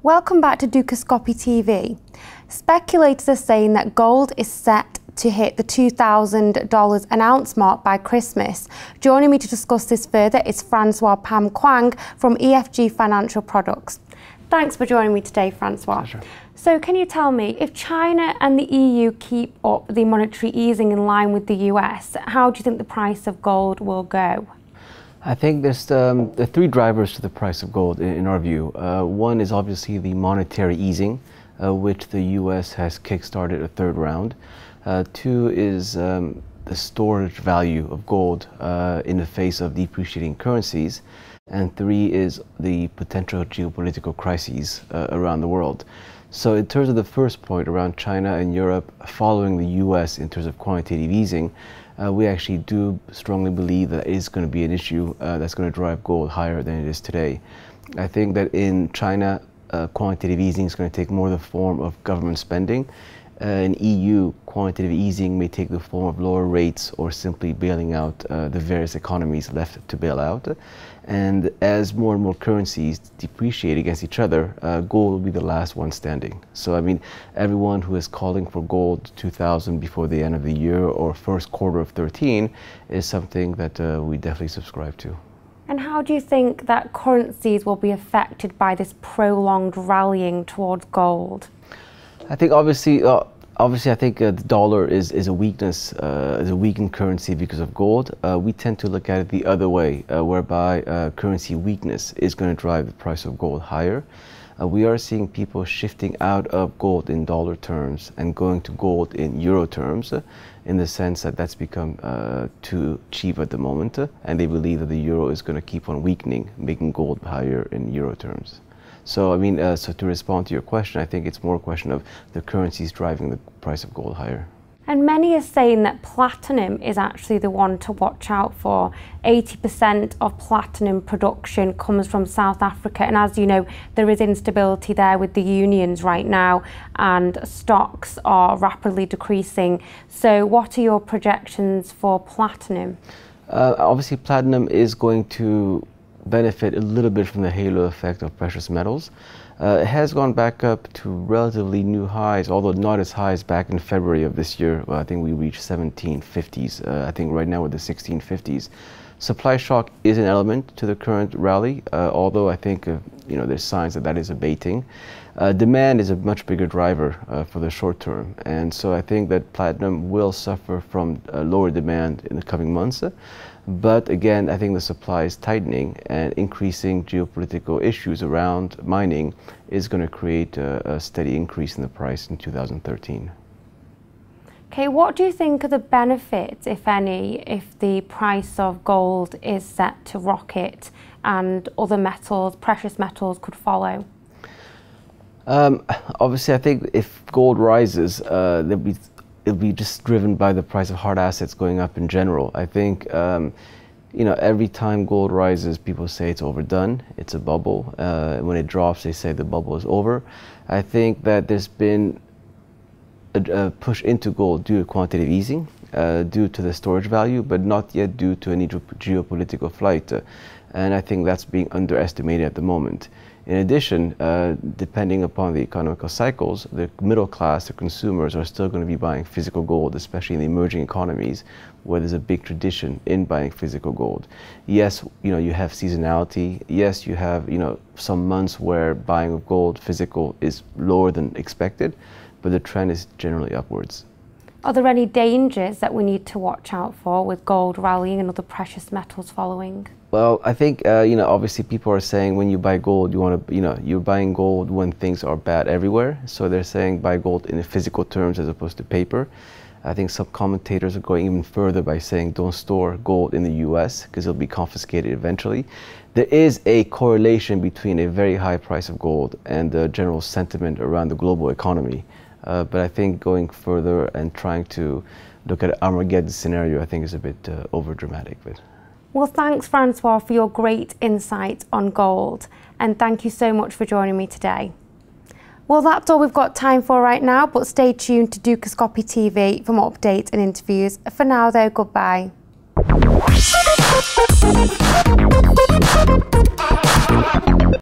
Welcome back to Dukascopy TV. Speculators are saying that gold is set to hit the $2,000 an ounce mark by Christmas. Joining me to discuss this further is Francois Pham-Quang from EFG Financial Products. Thanks for joining me today, Francois. Pleasure. So can you tell me, if China and the EU keep up the monetary easing in line with the US, how do you think the price of gold will go? I think there's the three drivers to the price of gold in our view. One is obviously the monetary easing, which the US has kick-started a third round. Two is the storage value of gold in the face of depreciating currencies. And three is the potential geopolitical crises around the world. So in terms of the first point around China and Europe following the US in terms of quantitative easing, we actually do strongly believe that it is going to be an issue that's going to drive gold higher than it is today. I think that in China, quantitative easing is going to take more the form of government spending. In EU, quantitative easing may take the form of lower rates or simply bailing out the various economies left to bail out. And as more and more currencies depreciate against each other, gold will be the last one standing. So I mean, everyone who is calling for gold 2000 before the end of the year or first quarter of 13 is something that we definitely subscribe to. And how do you think that currencies will be affected by this prolonged rallying towards gold? I think obviously I think the dollar is a weakness, is a weakened currency because of gold. We tend to look at it the other way, whereby currency weakness is going to drive the price of gold higher. We are seeing people shifting out of gold in dollar terms and going to gold in euro terms, in the sense that that's become too cheap at the moment, and they believe that the euro is going to keep on weakening, making gold higher in euro terms. So I mean, so to respond to your question, I think it's more a question of the currencies driving the price of gold higher. And many are saying that platinum is actually the one to watch out for. 80% of platinum production comes from South Africa, and as you know, there is instability there with the unions right now, and stocks are rapidly decreasing. So what are your projections for platinum? Obviously, platinum is going to benefit a little bit from the halo effect of precious metals. It has gone back up to relatively new highs, although not as high as back in February of this year. I think we reached 1750s. I think right now we're the 1650s. Supply shock is an element to the current rally, although I think you know, there's signs that that is abating. Demand is a much bigger driver for the short term, and so I think that platinum will suffer from lower demand in the coming months. But again, I think the supply is tightening, and increasing geopolitical issues around mining is going to create a steady increase in the price in 2013. Okay, what do you think are the benefits, if any, if the price of gold is set to rocket and other metals, precious metals, could follow? Obviously, I think if gold rises, it'll be just driven by the price of hard assets going up in general. I think, you know, every time gold rises, people say it's overdone, it's a bubble. When it drops, they say the bubble is over. I think that there's been a push into gold due to quantitative easing, due to the storage value, but not yet due to any geopolitical flight. And I think that's being underestimated at the moment. In addition, depending upon the economical cycles, the middle class, the consumers, are still going to be buying physical gold, especially in the emerging economies, where there's a big tradition in buying physical gold. Yes, you know, you have seasonality. Yes, you have, you know, some months where buying of gold physical is lower than expected, but the trend is generally upwards. Are there any dangers that we need to watch out for with gold rallying and other precious metals following? Well, I think, you know, obviously people are saying when you buy gold, you want to, you know, you're buying gold when things are bad everywhere. So they're saying buy gold in physical terms as opposed to paper. I think some commentators are going even further by saying don't store gold in the US because it'll be confiscated eventually. There is a correlation between a very high price of gold and the general sentiment around the global economy. But I think going further and trying to look at an Armageddon scenario, I think is a bit over-dramatic. Well, thanks, Francois, for your great insight on gold. And thank you so much for joining me today. Well, that's all we've got time for right now, but stay tuned to Dukascopy TV for more updates and interviews. For now, though, goodbye.